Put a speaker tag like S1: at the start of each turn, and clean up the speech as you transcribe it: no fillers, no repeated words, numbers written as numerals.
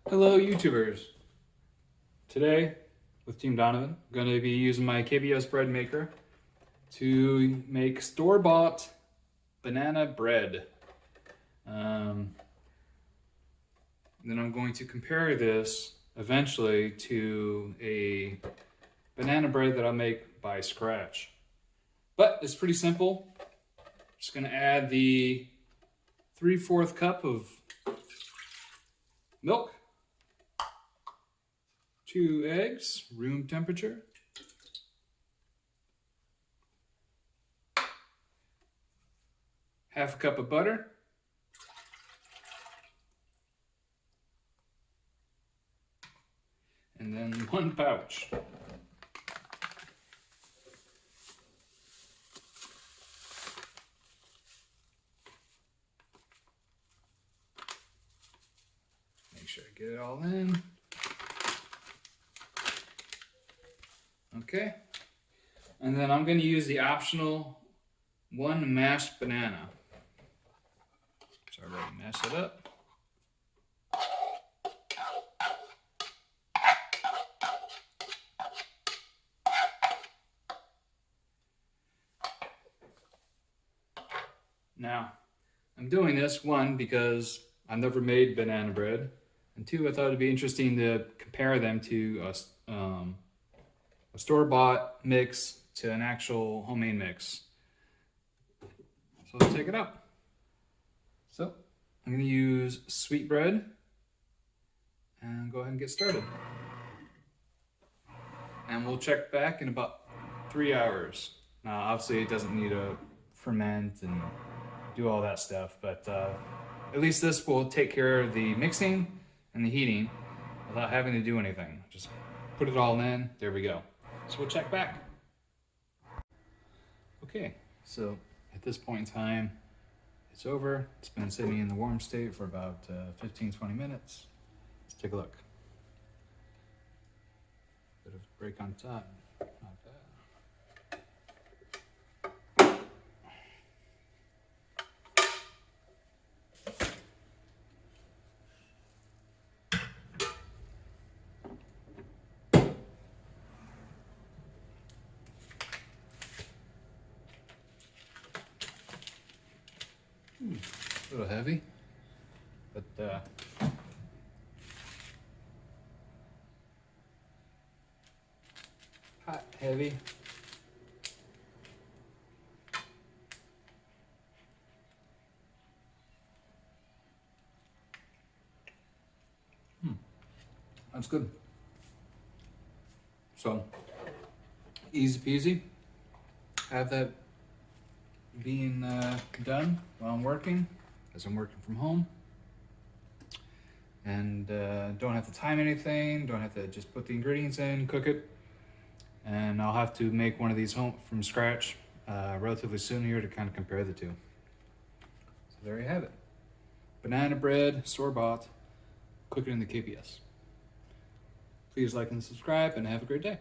S1: Hello YouTubers! Today with Team Donovan, I'm going to be using my KBS bread maker to make store-bought banana bread. Then I'm going to compare this eventually to a banana bread that I'll make by scratch. But it's pretty simple. Just going to add the 3/4 cup of milk, 2 eggs, room temperature, half a cup of butter, and then 1 pouch. Make sure I get it all in. Okay, and then I'm going to use the optional 1 mashed banana. So I already mashed it up. Now, I'm doing this, 1, because I've never made banana bread, and 2, I thought it'd be interesting to compare them to a store-bought mix to an actual homemade mix. So let's take it out. So I'm going to use sweet bread and go ahead and get started. And we'll check back in about 3 hours. Now, obviously, it doesn't need to ferment and do all that stuff, but at least this will take care of the mixing and the heating without having to do anything. Just put it all in, there we go. So we'll check back. Okay, so at this point in time, it's over. It's been sitting in the warm state for about 15-20 minutes. Let's take a look. Bit of a break on top, not bad. A little heavy, but hot, heavy. That's good. So, easy peasy. Have that being done while I'm working, as I'm working from home. And don't have to time anything, don't have to just put the ingredients in, cook it. And I'll have to make one of these home from scratch relatively soon here to kind of compare the two. So there you have it. Banana bread, store-bought, cook it in the KBS. Please like and subscribe and have a great day.